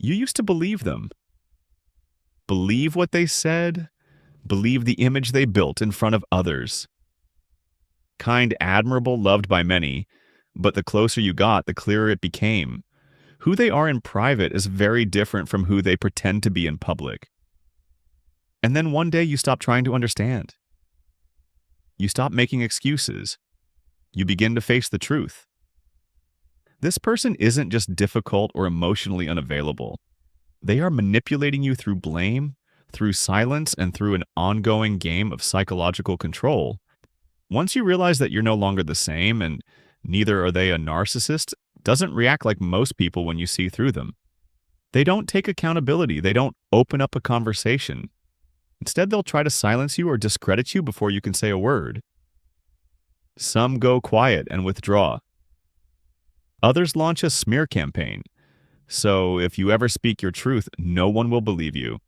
You used to believe them. Believe what they said, believe the image they built in front of others. Kind, admirable, loved by many, but the closer you got, the clearer it became. Who they are in private is very different from who they pretend to be in public. And then one day you stop trying to understand. You stop making excuses. You begin to face the truth. This person isn't just difficult or emotionally unavailable. They are manipulating you through blame, through silence, and through an ongoing game of psychological control. Once you realize that you're no longer the same, and neither are they, a narcissist doesn't react like most people when you see through them. They don't take accountability. They don't open up a conversation. Instead, they'll try to silence you or discredit you before you can say a word. Some go quiet and withdraw. Others launch a smear campaign. So if you ever speak your truth, no one will believe you.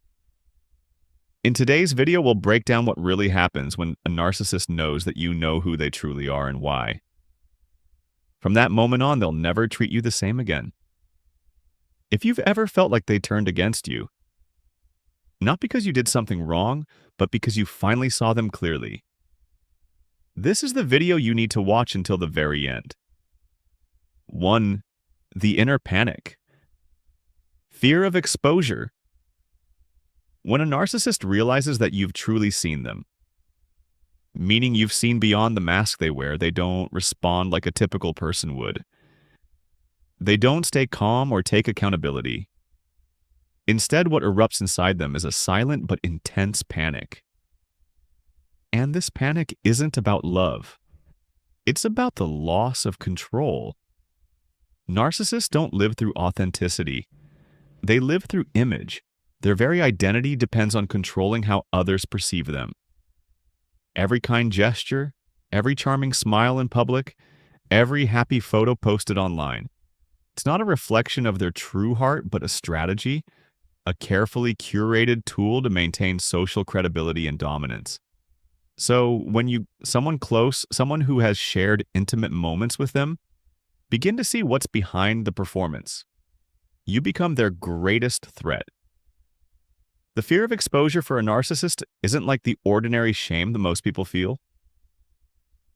In today's video, we'll break down what really happens when a narcissist knows that you know who they truly are and why. From that moment on, they'll never treat you the same again. If you've ever felt like they turned against you, not because you did something wrong, but because you finally saw them clearly, this is the video you need to watch until the very end. 1. The inner panic. Fear of exposure. When a narcissist realizes that you've truly seen them, meaning you've seen beyond the mask they wear, they don't respond like a typical person would. They don't stay calm or take accountability. Instead, what erupts inside them is a silent but intense panic. And this panic isn't about love. It's about the loss of control. Narcissists don't live through authenticity. They live through image. Their very identity depends on controlling how others perceive them. Every kind gesture, every charming smile in public, every happy photo posted online. It's not a reflection of their true heart, but a strategy, a carefully curated tool to maintain social credibility and dominance. So when someone close, someone who has shared intimate moments with them, begin to see what's behind the performance. You become their greatest threat. The fear of exposure for a narcissist isn't like the ordinary shame that most people feel.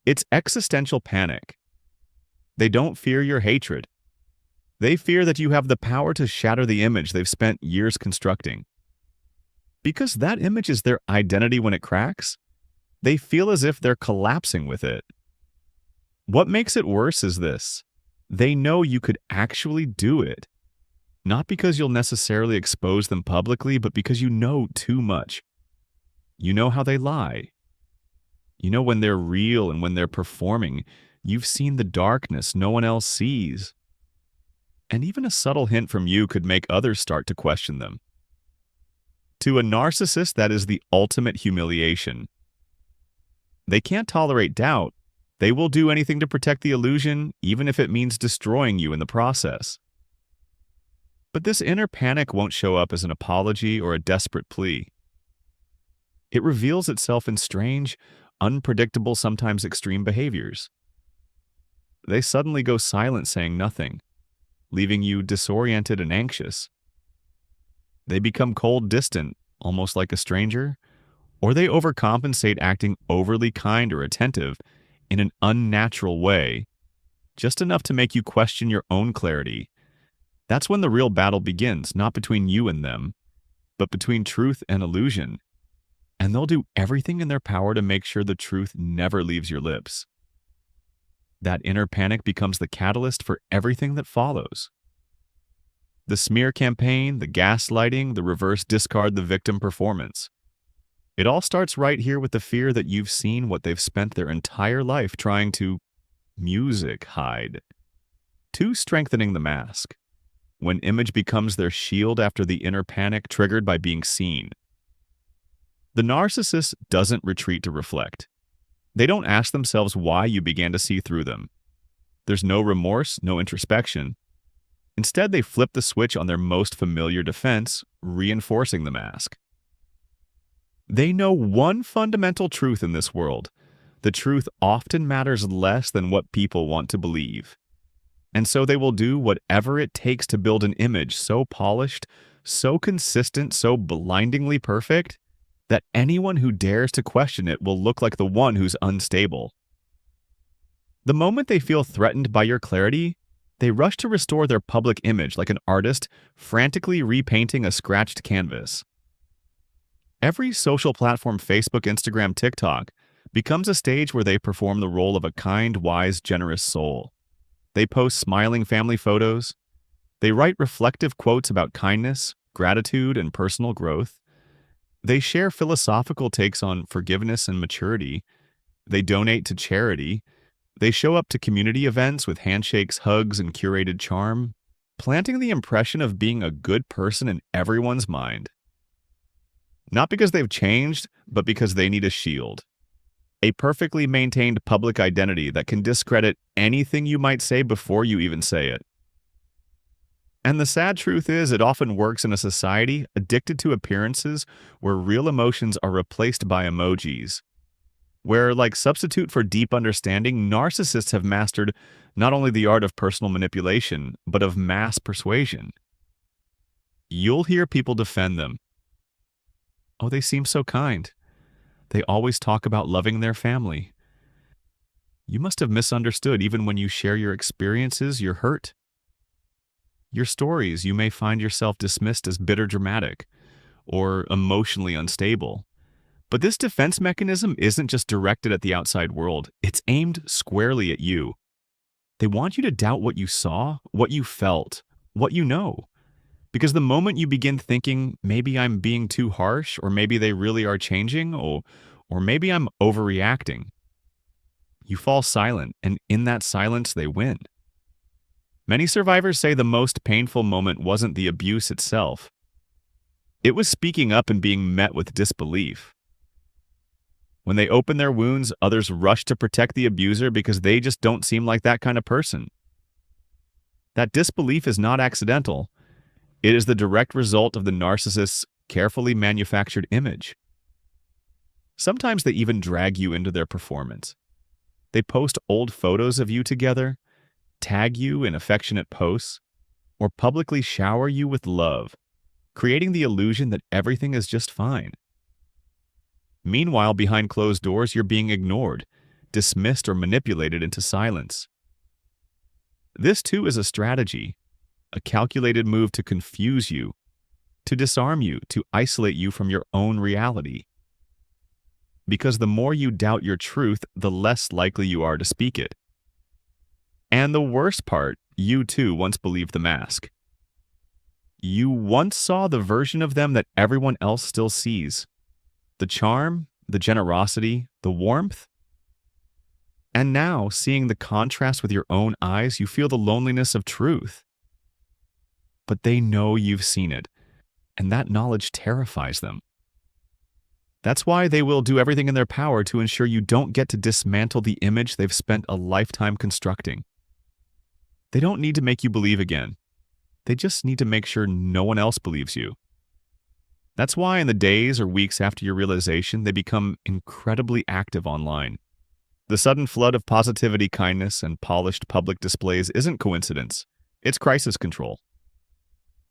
It's existential panic. They don't fear your hatred. They fear that you have the power to shatter the image they've spent years constructing. Because that image is their identity when it cracks, they feel as if they're collapsing with it. What makes it worse is this. They know you could actually do it. Not because you'll necessarily expose them publicly, but because you know too much. You know how they lie. You know when they're real and when they're performing. You've seen the darkness no one else sees. And even a subtle hint from you could make others start to question them. To a narcissist, that is the ultimate humiliation. They can't tolerate doubt. They will do anything to protect the illusion, even if it means destroying you in the process. But this inner panic won't show up as an apology or a desperate plea. It reveals itself in strange, unpredictable, sometimes extreme behaviors. They suddenly go silent, saying nothing, leaving you disoriented and anxious. They become cold, distant, almost like a stranger, or they overcompensate, acting overly kind or attentive in an unnatural way, just enough to make you question your own clarity. That's when the real battle begins, not between you and them, but between truth and illusion. And they'll do everything in their power to make sure the truth never leaves your lips. That inner panic becomes the catalyst for everything that follows. The smear campaign, the gaslighting, the reverse discard the victim performance. It all starts right here with the fear that you've seen what they've spent their entire life trying to hide. 2. Strengthening the mask. When image becomes their shield after the inner panic triggered by being seen. The narcissist doesn't retreat to reflect. They don't ask themselves why you began to see through them. There's no remorse, no introspection. Instead, they flip the switch on their most familiar defense, reinforcing the mask. They know one fundamental truth in this world. The truth often matters less than what people want to believe. And so they will do whatever it takes to build an image so polished, so consistent, so blindingly perfect, that anyone who dares to question it will look like the one who's unstable. The moment they feel threatened by your clarity, they rush to restore their public image like an artist frantically repainting a scratched canvas. Every social platform, Facebook, Instagram, TikTok, becomes a stage where they perform the role of a kind, wise, generous soul. They post smiling family photos. They write reflective quotes about kindness, gratitude, and personal growth. They share philosophical takes on forgiveness and maturity. They donate to charity. They show up to community events with handshakes, hugs, and curated charm, planting the impression of being a good person in everyone's mind. Not because they've changed, but because they need a shield. A perfectly maintained public identity that can discredit anything you might say before you even say it. And the sad truth is, it often works in a society addicted to appearances where real emotions are replaced by emojis. Where, like substitute for deep understanding, narcissists have mastered not only the art of personal manipulation, but of mass persuasion. You'll hear people defend them. Oh, they seem so kind. They always talk about loving their family. You must have misunderstood. Even when you share your experiences, you're hurt. Your stories, you may find yourself dismissed as bitter dramatic or emotionally unstable. But this defense mechanism isn't just directed at the outside world. It's aimed squarely at you. They want you to doubt what you saw, what you felt, what you know. Because the moment you begin thinking, maybe I'm being too harsh, or maybe they really are changing, or maybe I'm overreacting, you fall silent, and in that silence, they win. Many survivors say the most painful moment wasn't the abuse itself. It was speaking up and being met with disbelief. When they open their wounds, others rush to protect the abuser because they just don't seem like that kind of person. That disbelief is not accidental. It is the direct result of the narcissist's carefully manufactured image. Sometimes they even drag you into their performance. They post old photos of you together, tag you in affectionate posts, or publicly shower you with love, creating the illusion that everything is just fine. Meanwhile, behind closed doors, you're being ignored, dismissed, or manipulated into silence. This, too, is a strategy, a calculated move to confuse you, to disarm you, to isolate you from your own reality. Because the more you doubt your truth, the less likely you are to speak it. And the worst part, you too once believed the mask. You once saw the version of them that everyone else still sees. The charm, the generosity, the warmth. And now, seeing the contrast with your own eyes, you feel the loneliness of truth. But they know you've seen it, and that knowledge terrifies them. That's why they will do everything in their power to ensure you don't get to dismantle the image they've spent a lifetime constructing. They don't need to make you believe again. They just need to make sure no one else believes you. That's why in the days or weeks after your realization, they become incredibly active online. The sudden flood of positivity, kindness, and polished public displays isn't coincidence. It's crisis control.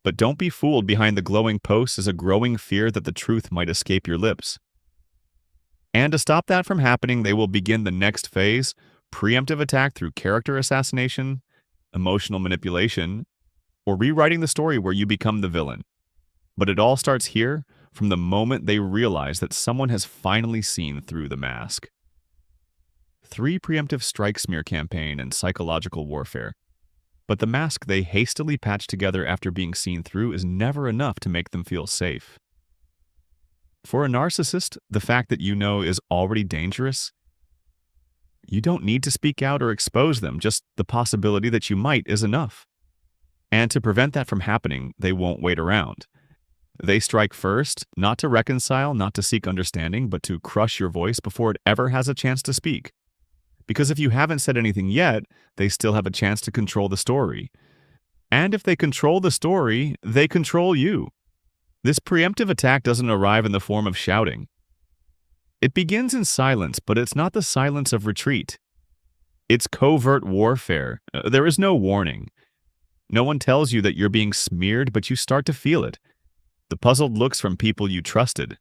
But don't be fooled. Behind the glowing posts is a growing fear that the truth might escape your lips. And to stop that from happening, they will begin the next phase, preemptive attack through character assassination, emotional manipulation, or rewriting the story where you become the villain. But it all starts here, from the moment they realize that someone has finally seen through the mask. 3 preemptive strike smear campaign and psychological warfare. But the mask they hastily patch together after being seen through is never enough to make them feel safe. For a narcissist, the fact that you know is already dangerous. You don't need to speak out or expose them, just the possibility that you might is enough. And to prevent that from happening, they won't wait around. They strike first, not to reconcile, not to seek understanding, but to crush your voice before it ever has a chance to speak. Because if you haven't said anything yet, they still have a chance to control the story. And if they control the story, they control you. This preemptive attack doesn't arrive in the form of shouting. It begins in silence, but it's not the silence of retreat. It's covert warfare. There is no warning. No one tells you that you're being smeared, but you start to feel it. The puzzled looks from people you trusted.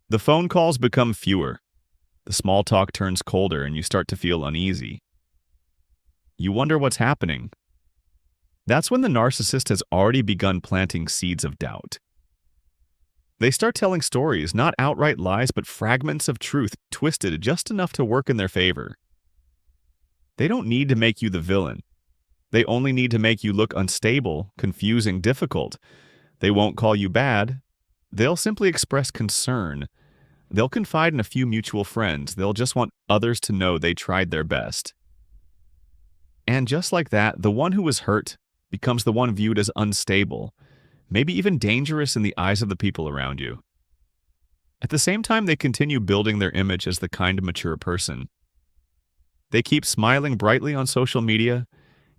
The phone calls become fewer. The small talk turns colder and you start to feel uneasy. You wonder what's happening. That's when the narcissist has already begun planting seeds of doubt. They start telling stories, not outright lies, but fragments of truth twisted just enough to work in their favor. They don't need to make you the villain. They only need to make you look unstable, confusing, difficult. They won't call you bad. They'll simply express concern. They'll confide in a few mutual friends. They'll just want others to know they tried their best. And just like that, the one who was hurt becomes the one viewed as unstable, maybe even dangerous in the eyes of the people around you. At the same time, they continue building their image as the kind, mature person. They keep smiling brightly on social media,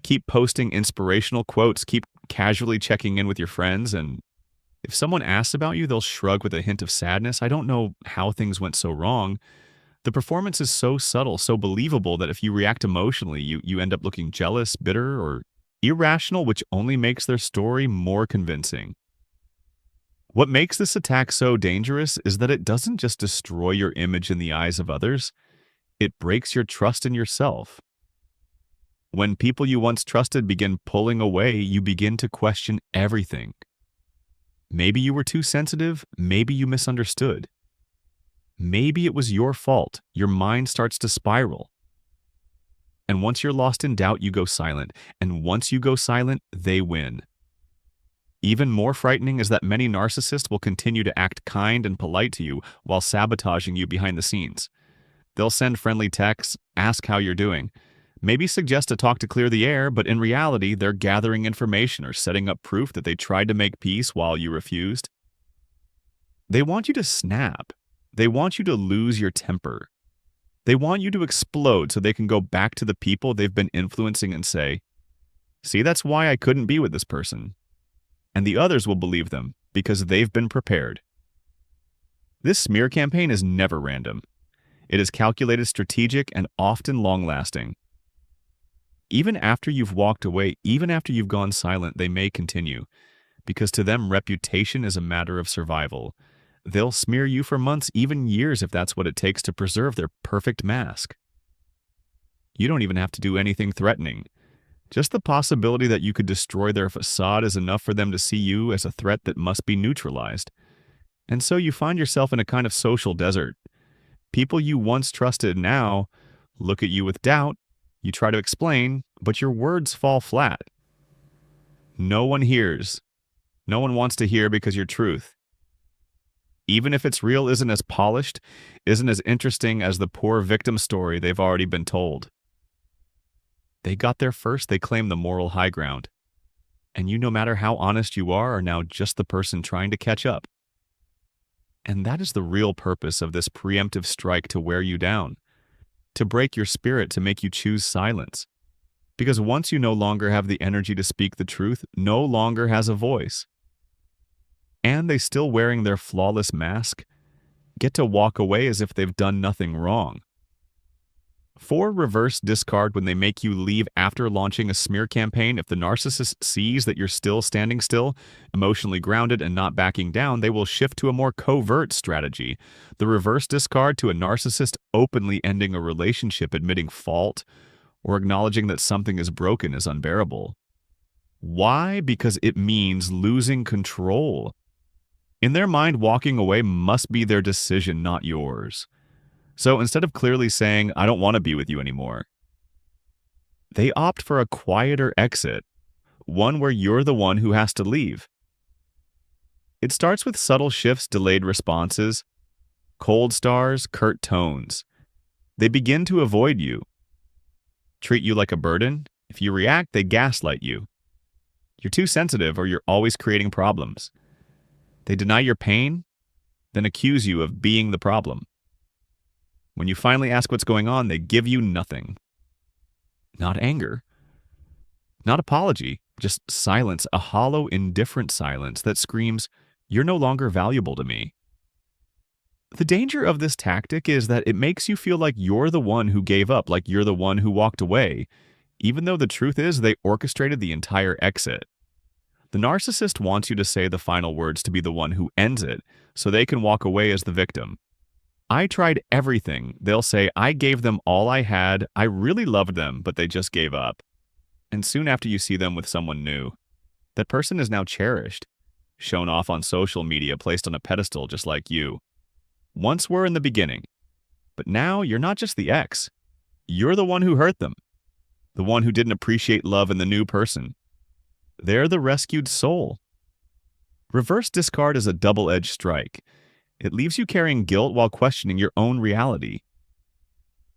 keep posting inspirational quotes, keep casually checking in with your friends, and if someone asks about you, they'll shrug with a hint of sadness. I don't know how things went so wrong. The performance is so subtle, so believable that if you react emotionally, you end up looking jealous, bitter, or irrational, which only makes their story more convincing. What makes this attack so dangerous is that it doesn't just destroy your image in the eyes of others, it breaks your trust in yourself. When people you once trusted begin pulling away, you begin to question everything. Maybe you were too sensitive, maybe you misunderstood. Maybe it was your fault. Your mind starts to spiral. And once you're lost in doubt, you go silent. And once you go silent, they win. Even more frightening is that many narcissists will continue to act kind and polite to you while sabotaging you behind the scenes. They'll send friendly texts, ask how you're doing, maybe suggest a talk to clear the air, but in reality, they're gathering information or setting up proof that they tried to make peace while you refused. They want you to snap. They want you to lose your temper. They want you to explode so they can go back to the people they've been influencing and say, "See, that's why I couldn't be with this person." And the others will believe them because they've been prepared. This smear campaign is never random. It is calculated, strategic, and often long-lasting. Even after you've walked away, even after you've gone silent, they may continue, because to them, reputation is a matter of survival. They'll smear you for months, even years, if that's what it takes to preserve their perfect mask. You don't even have to do anything threatening. Just the possibility that you could destroy their facade is enough for them to see you as a threat that must be neutralized. And so you find yourself in a kind of social desert. People you once trusted now look at you with doubt. You try to explain, but your words fall flat. No one hears. No one wants to hear because your truth, even if it's real, isn't as polished, isn't as interesting as the poor victim story they've already been told. They got there first, they claim the moral high ground. And you, no matter how honest you are now just the person trying to catch up. And that is the real purpose of this preemptive strike, to wear you down, to break your spirit, to make you choose silence. Because once you no longer have the energy to speak the truth, no longer has a voice. And they, still wearing their flawless mask, get to walk away as if they've done nothing wrong. For reverse discard, when they make you leave after launching a smear campaign, if the narcissist sees that you're still standing still, emotionally grounded, and not backing down, they will shift to a more covert strategy. The reverse discard, to a narcissist openly ending a relationship, admitting fault, or acknowledging that something is broken, is unbearable. Why? Because it means losing control. In their mind, walking away must be their decision, not yours. So instead of clearly saying, "I don't want to be with you anymore," they opt for a quieter exit, one where you're the one who has to leave. It starts with subtle shifts, delayed responses, cold stars, curt tones. They begin to avoid you, treat you like a burden. If you react, they gaslight you. You're too sensitive, or you're always creating problems. They deny your pain, then accuse you of being the problem. When you finally ask what's going on, they give you nothing. Not anger, not apology, just silence, a hollow, indifferent silence that screams, "You're no longer valuable to me." The danger of this tactic is that it makes you feel like you're the one who gave up, like you're the one who walked away, even though the truth is they orchestrated the entire exit. The narcissist wants you to say the final words to be the one who ends it, so they can walk away as the victim. I tried everything. They'll say, I gave them all I had, I really loved them, but they just gave up. And soon after you see them with someone new, that person is now cherished, shown off on social media, placed on a pedestal just like you. Once were in the beginning, but now you're not just the ex. You're the one who hurt them, the one who didn't appreciate love in the new person. They're the rescued soul. Reverse discard is a double-edged strike. It leaves you carrying guilt while questioning your own reality.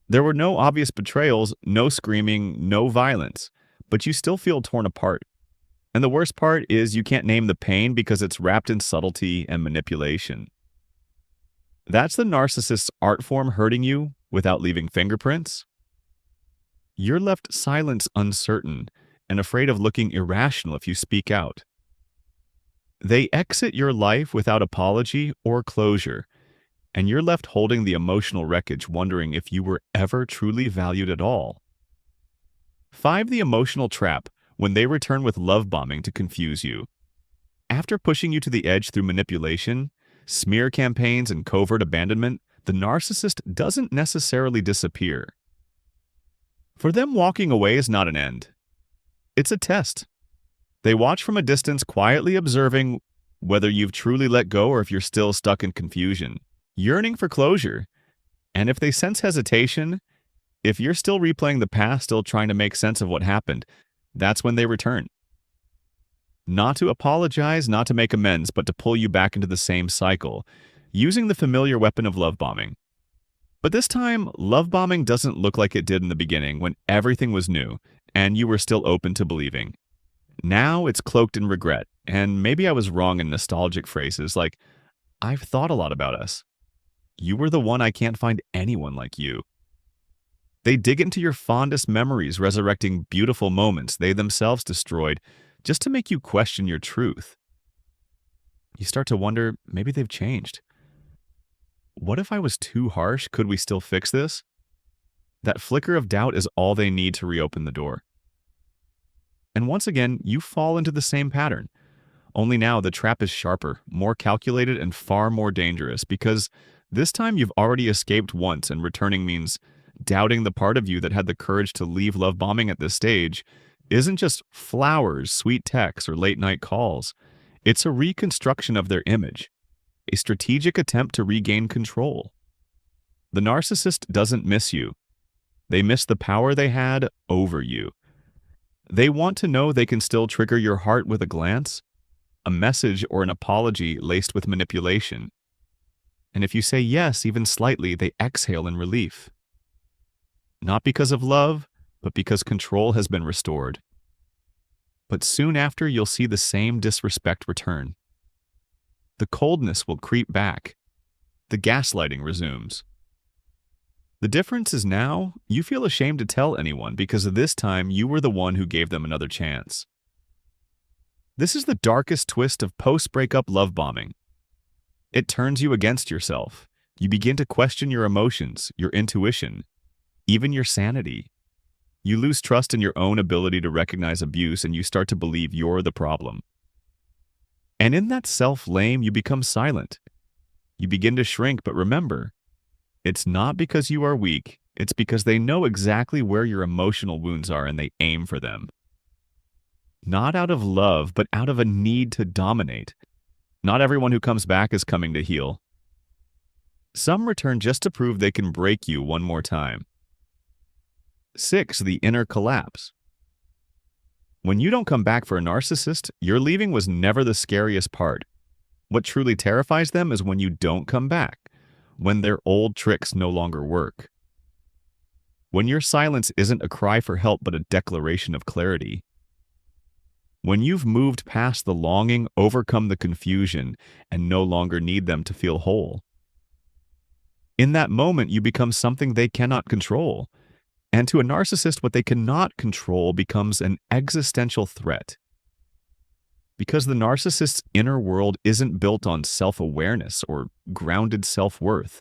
There were no obvious betrayals, no screaming, no violence, but you still feel torn apart. And the worst part is you can't name the pain because it's wrapped in subtlety and manipulation. That's the narcissist's art form hurting you without leaving fingerprints. You're left silent, uncertain, and afraid of looking irrational if you speak out. They exit your life without apology or closure, and you're left holding the emotional wreckage, wondering if you were ever truly valued at all. 5. The emotional trap, when they return with love bombing to confuse you. After pushing you to the edge through manipulation, smear campaigns, and covert abandonment, the narcissist doesn't necessarily disappear. For them, walking away is not an end. It's a test. They watch from a distance, quietly observing whether you've truly let go or if you're still stuck in confusion, yearning for closure. And if they sense hesitation, if you're still replaying the past, still trying to make sense of what happened, that's when they return. Not to apologize, not to make amends, but to pull you back into the same cycle, using the familiar weapon of love bombing. But this time, love bombing doesn't look like it did in the beginning when everything was new and you were still open to believing. Now it's cloaked in regret, and maybe I was wrong in nostalgic phrases like, I've thought a lot about us. You were the one, I can't find anyone like you. They dig into your fondest memories, resurrecting beautiful moments they themselves destroyed just to make you question your truth. You start to wonder, maybe they've changed. What if I was too harsh? Could we still fix this? That flicker of doubt is all they need to reopen the door. And once again, you fall into the same pattern. Only now the trap is sharper, more calculated, and far more dangerous because this time you've already escaped once, and returning means doubting the part of you that had the courage to leave love bombing at this stage isn't just flowers, sweet texts, or late-night calls. It's a reconstruction of their image, a strategic attempt to regain control. The narcissist doesn't miss you. They miss the power they had over you. They want to know they can still trigger your heart with a glance, a message, or an apology laced with manipulation. And if you say yes, even slightly, they exhale in relief. Not because of love, but because control has been restored. But soon after, you'll see the same disrespect return. The coldness will creep back. The gaslighting resumes. The difference is now, you feel ashamed to tell anyone because this time you were the one who gave them another chance. This is the darkest twist of post-breakup love bombing. It turns you against yourself. You begin to question your emotions, your intuition, even your sanity. You lose trust in your own ability to recognize abuse, and you start to believe you're the problem. And in that self-blame, you become silent. You begin to shrink, but remember, it's not because you are weak. It's because they know exactly where your emotional wounds are and they aim for them. Not out of love, but out of a need to dominate. Not everyone who comes back is coming to heal. Some return just to prove they can break you one more time. 6. The inner collapse. When you don't come back for a narcissist, your leaving was never the scariest part. What truly terrifies them is when you don't come back, when their old tricks no longer work. When your silence isn't a cry for help but a declaration of clarity. When you've moved past the longing, overcome the confusion, and no longer need them to feel whole. In that moment, you become something they cannot control. And to a narcissist, what they cannot control becomes an existential threat. Because the narcissist's inner world isn't built on self-awareness or grounded self-worth.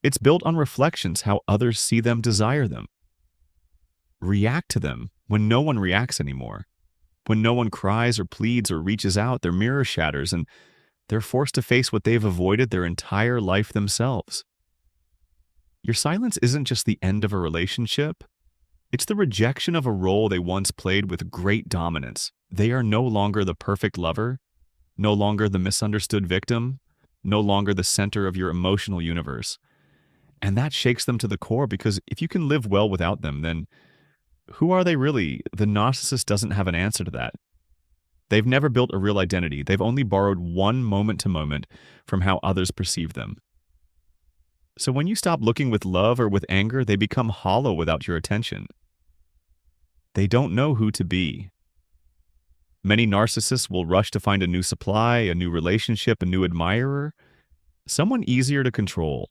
It's built on reflections how others see them, desire them, react to them when no one reacts anymore. When no one cries or pleads or reaches out, their mirror shatters and they're forced to face what they've avoided their entire life themselves. Your silence isn't just the end of a relationship. It's the rejection of a role they once played with great dominance. They are no longer the perfect lover, no longer the misunderstood victim, no longer the center of your emotional universe. And that shakes them to the core, because if you can live well without them, then who are they really? The narcissist doesn't have an answer to that. They've never built a real identity. They've only borrowed one moment to moment from how others perceive them. So when you stop looking with love or with anger, they become hollow without your attention. They don't know who to be. Many narcissists will rush to find a new supply, a new relationship, a new admirer, someone easier to control.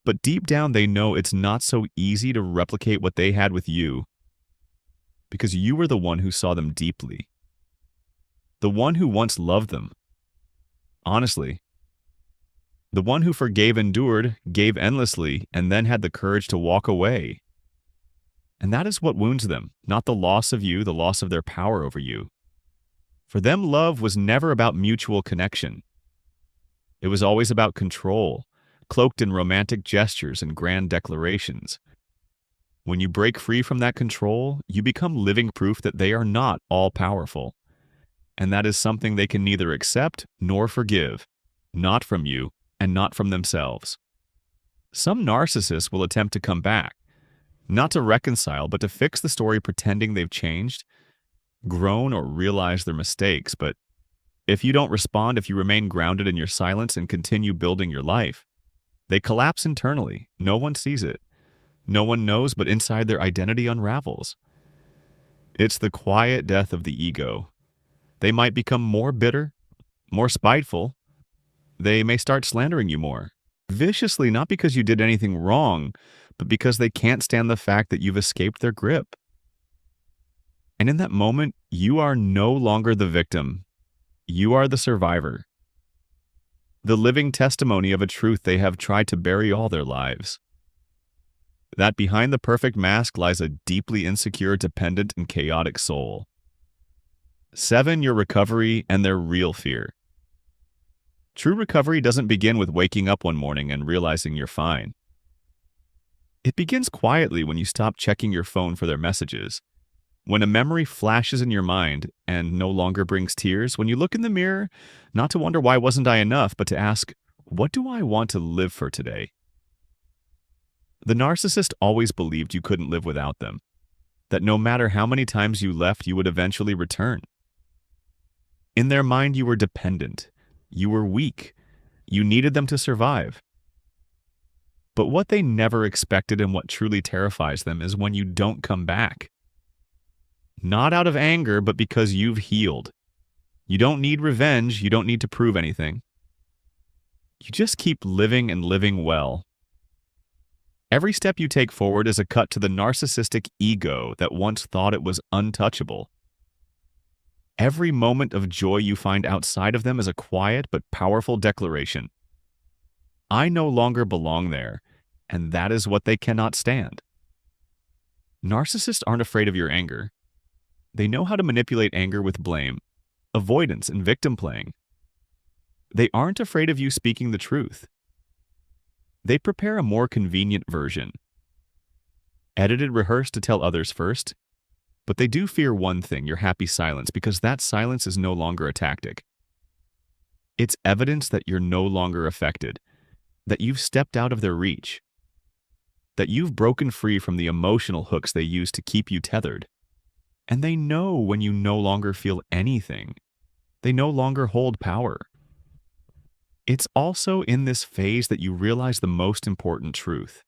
But deep down, they know it's not so easy to replicate what they had with you, because you were the one who saw them deeply, the one who once loved them. Honestly, the one who forgave, endured, gave endlessly, and then had the courage to walk away. And that is what wounds them, not the loss of you, the loss of their power over you. For them, love was never about mutual connection. It was always about control, cloaked in romantic gestures and grand declarations. When you break free from that control, you become living proof that they are not all-powerful. And that is something they can neither accept nor forgive, not from you and not from themselves. Some narcissists will attempt to come back, not to reconcile, but to fix the story, pretending they've changed, grown, or realized their mistakes. But if you don't respond, if you remain grounded in your silence and continue building your life, they collapse internally. No one sees it. No one knows, but inside their identity unravels. It's the quiet death of the ego. They might become more bitter, more spiteful. They may start slandering you more, viciously, not because you did anything wrong, but because they can't stand the fact that you've escaped their grip. And in that moment, you are no longer the victim. You are the survivor, the living testimony of a truth they have tried to bury all their lives. That behind the perfect mask lies a deeply insecure, dependent, and chaotic soul. 7. Your recovery and their real fear. True recovery doesn't begin with waking up one morning and realizing you're fine. It begins quietly when you stop checking your phone for their messages, when a memory flashes in your mind and no longer brings tears, when you look in the mirror, not to wonder why wasn't I enough, but to ask, what do I want to live for today? The narcissist always believed you couldn't live without them, that no matter how many times you left, you would eventually return. In their mind, you were dependent. You were weak. You needed them to survive. But what they never expected, and what truly terrifies them, is when you don't come back. Not out of anger, but because you've healed. You don't need revenge. You don't need to prove anything. You just keep living and living well. Every step you take forward is a cut to the narcissistic ego that once thought it was untouchable. Every moment of joy you find outside of them is a quiet but powerful declaration. I no longer belong there, and that is what they cannot stand. Narcissists aren't afraid of your anger. They know how to manipulate anger with blame, avoidance, and victim playing. They aren't afraid of you speaking the truth. They prepare a more convenient version, edited, rehearsed to tell others first, but they do fear one thing, your happy silence, because that silence is no longer a tactic. It's evidence that you're no longer affected, that you've stepped out of their reach, that you've broken free from the emotional hooks they use to keep you tethered. And they know when you no longer feel anything. They no longer hold power. It's also in this phase that you realize the most important truth.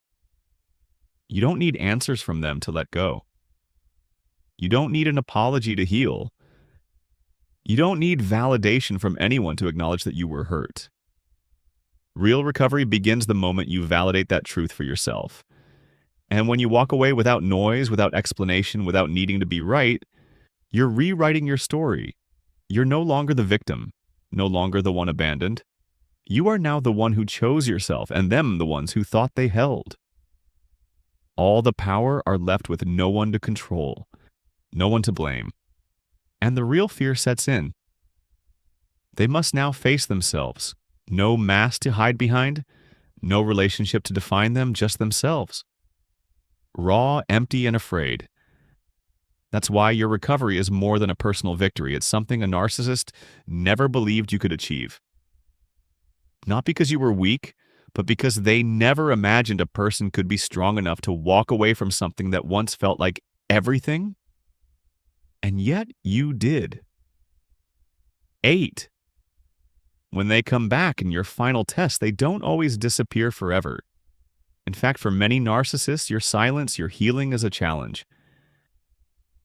You don't need answers from them to let go. You don't need an apology to heal. You don't need validation from anyone to acknowledge that you were hurt. Real recovery begins the moment you validate that truth for yourself. And when you walk away without noise, without explanation, without needing to be right, You're rewriting your story. You're no longer the victim, no longer the one abandoned. You are now the one who chose yourself and them the ones who thought they held. All the power are left with no one to control, no one to blame. And the real fear sets in. They must now face themselves. No mask to hide behind, no relationship to define them, just themselves. Raw, empty, and afraid. That's why your recovery is more than a personal victory. It's something a narcissist never believed you could achieve. Not because you were weak, but because they never imagined a person could be strong enough to walk away from something that once felt like everything. And yet you did. 8. When they come back in your final test, they don't always disappear forever. In fact, for many narcissists, your silence, your healing is a challenge.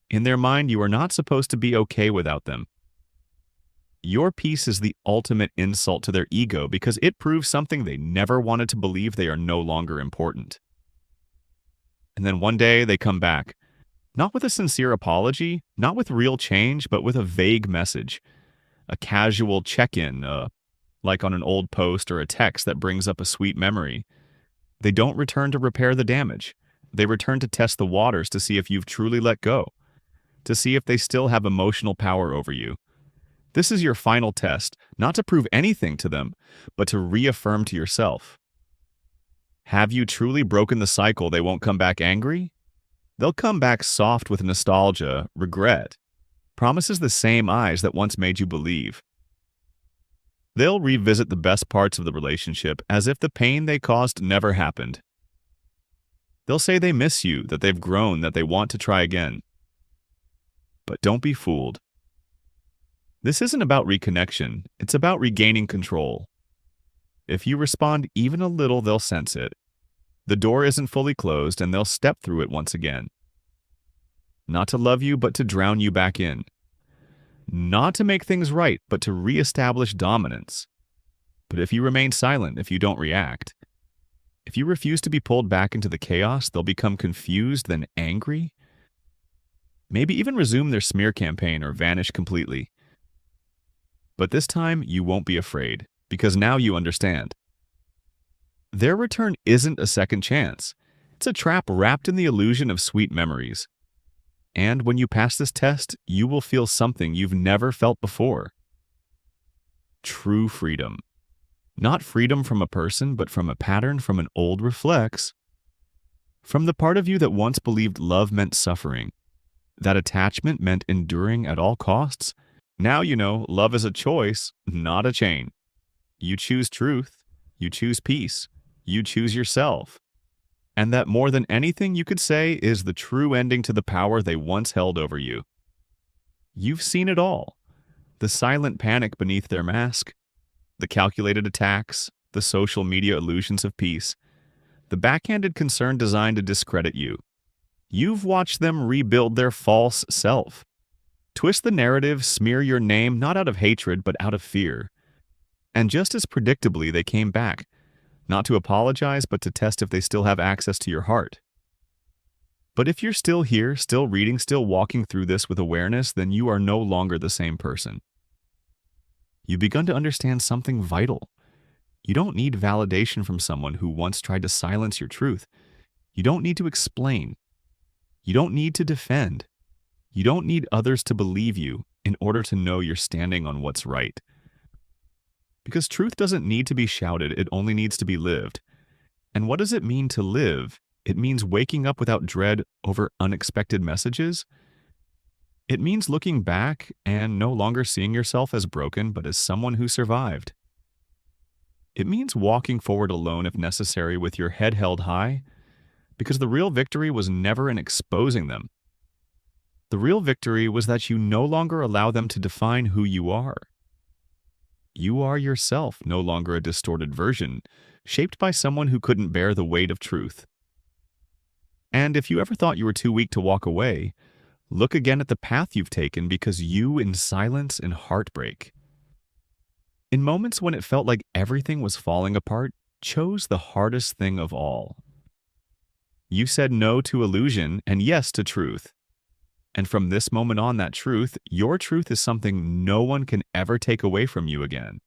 In their mind, you are not supposed to be okay without them. Your peace is the ultimate insult to their ego because it proves something they never wanted to believe: they are no longer important. And then one day they come back, not with a sincere apology, not with real change, but with a vague message, a casual check-in, like on an old post or a text that brings up a sweet memory. They don't return to repair the damage. They return to test the waters to see if you've truly let go, to see if they still have emotional power over you. This is your final test, not to prove anything to them, but to reaffirm to yourself. Have you truly broken the cycle? They won't come back angry. They'll come back soft with nostalgia, regret, promises the same eyes that once made you believe. They'll revisit the best parts of the relationship as if the pain they caused never happened. They'll say they miss you, that they've grown, that they want to try again. But don't be fooled. This isn't about reconnection, it's about regaining control. If you respond even a little, they'll sense it. The door isn't fully closed, and they'll step through it once again. Not to love you, but to drown you back in. Not to make things right, but to reestablish dominance. But if you remain silent, if you don't react, if you refuse to be pulled back into the chaos, they'll become confused, then angry. Maybe even resume their smear campaign or vanish completely. But this time, you won't be afraid, because now you understand. Their return isn't a second chance. It's a trap wrapped in the illusion of sweet memories. And when you pass this test, you will feel something you've never felt before. True freedom. Not freedom from a person, but from a pattern, from an old reflex. From the part of you that once believed love meant suffering, that attachment meant enduring at all costs. Now you know love is a choice, not a chain. You choose truth, you choose peace, you choose yourself. And that more than anything you could say is the true ending to the power they once held over you. You've seen it all. The silent panic beneath their mask, the calculated attacks, the social media illusions of peace, the backhanded concern designed to discredit you. You've watched them rebuild their false self. Twist the narrative, smear your name, not out of hatred, but out of fear. And just as predictably, they came back, not to apologize, but to test if they still have access to your heart. But if you're still here, still reading, still walking through this with awareness, then you are no longer the same person. You've begun to understand something vital. You don't need validation from someone who once tried to silence your truth. You don't need to explain. You don't need to defend. You don't need others to believe you in order to know you're standing on what's right. Because truth doesn't need to be shouted, it only needs to be lived. And what does it mean to live? It means waking up without dread over unexpected messages. It means looking back and no longer seeing yourself as broken, but as someone who survived. It means walking forward alone if necessary with your head held high, because the real victory was never in exposing them. The real victory was that you no longer allow them to define who you are. You are yourself, no longer a distorted version, shaped by someone who couldn't bear the weight of truth. And if you ever thought you were too weak to walk away, look again at the path you've taken, because you, in silence and heartbreak, in moments when it felt like everything was falling apart, chose the hardest thing of all. You said no to illusion and yes to truth. And from this moment on, that truth, your truth is something no one can ever take away from you again.